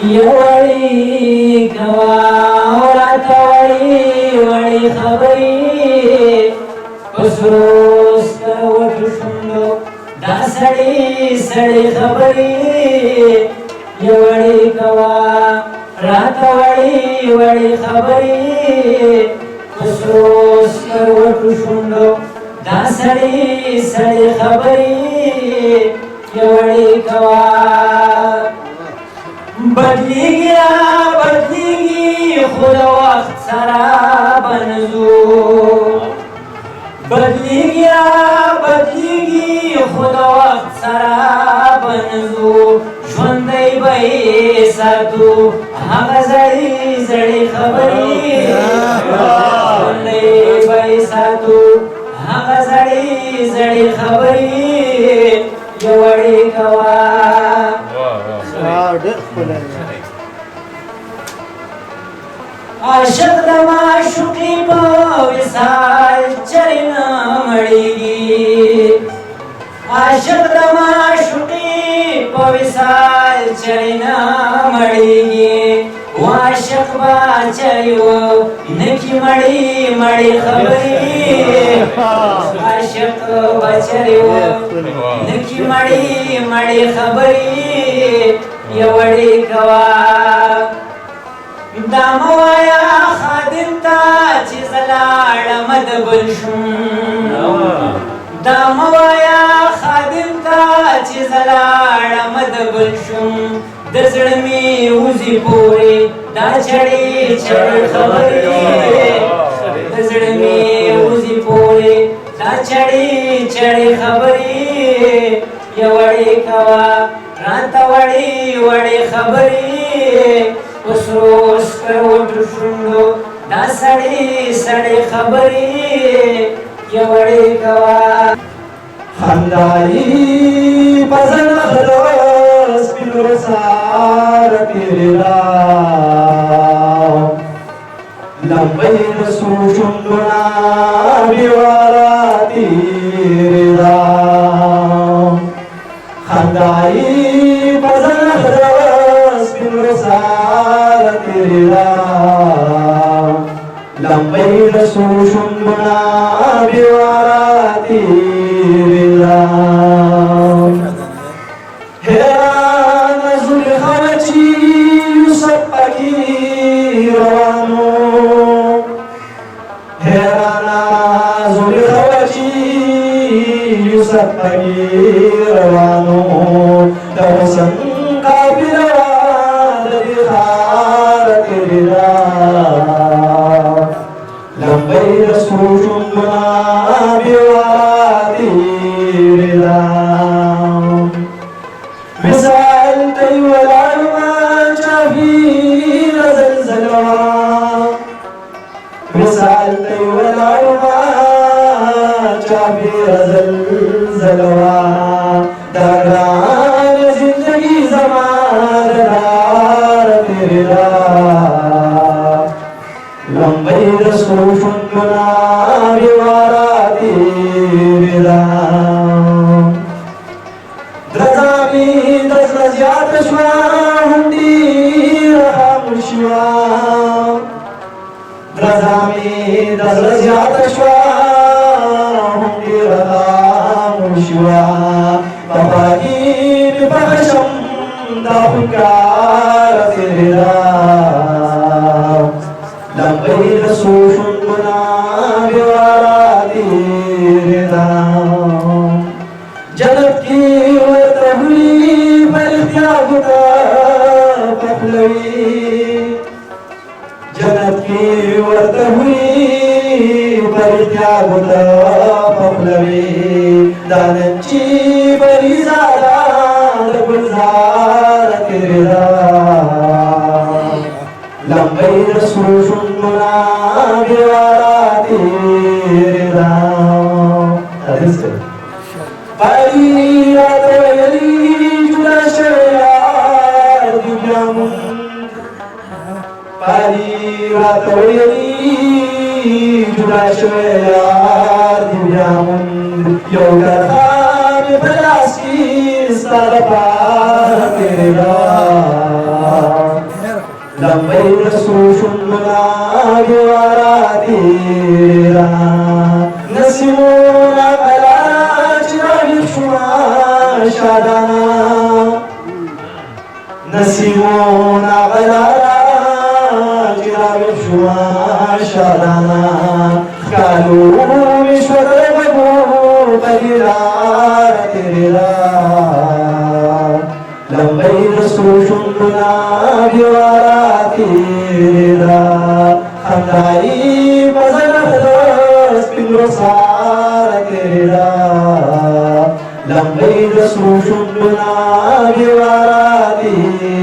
यवळी गवारात वळी खबरी पसरोस करवट शुंडो दासडी सडी खबरी यवळी गवारात वळी खबरी पसरोस करवट शुंडो दासडी सडी खबरी यवळी गवा बदली गई खुदा वक्त सारा बनजू बदली गई खुदा वक्त सारा बनजू ژوندۍ به ساتو هغه زړې خبرې ژوندۍ به ساتو هغه زړې خبرې یوړې کوا عاشق د معشوقې په وصال چرې نه مړېږي عاشق د معشوقې په وصال چرې نه مړېږي عاشق به چرې و نکي مړې خبرې عاشق به چرې و نکي مړې خبرې یوړې کوا دا موایا خادم تا چې زلاړم د بل شوم دا موایا خادم تا چې زلاړم د بل شوم د زړه مې وزي پورې دا چړې خبرې د زړه مې وزي پورې دا چړې خبرې یوړې کوا راته وړې خبرې وسروس کروٹ شوندو دا سړې خبرې یوړې کوا خندایي پزن خلاص سپین رسار تیرلا لمبۍ رسو شوندونا بیوارا تیرلا خندایي پزن خلاص سپین رسار تیرلا لمبۍ رسو شوندونا بیوارا تیرلا حیران زلخانه چې یوسف پکې روانو حیران زلخانه چې یوسف پکې روانو د حسن قافله د خار تیرلا لمبۍ رسو شوندونا بیوارا تیرلا مثال تی ولاړما چاپی زلزلوا مثال تی ولاړما چاپی زلزلوا دا ګران زندگی زمان دار تیرلا لمبۍ رسو شوندونا بیوارا تیرلا درځامي د زیات شوا هندي رحم شوا درځامي د زیات شوا هندي رحم شوا پپاګي بخشم دا فکر تیرلا لمبۍ رسو شوندونا بیوارا تیرلا جنت کی ورته وی پرتیا ګدا پخلوي جنت کی ورته وی پرتیا ګدا پخلوي دانچی بریزادا د گلزار تیرلا لمبۍ رسو شوندونا بیوارا تیرلا پاری رات ویلی جدا شویار دیویامون پاری رات ویلی جدا شویار دیویامون یو گرخان بلاسی ستار پار تیرلا लंबई सुषुम्ना विवारा तेरा नसीमोना कलाचिरा विश्वा शादाना नसीमोना कलाचिरा विश्वा शादाना कालू विश्वर बबू बलिरा तेरा लंबई सुषुम्ना विवारा तेरा खंडाई बजरत पिंगसार तेरा लंबई सुषुम्ना विवारा तेरा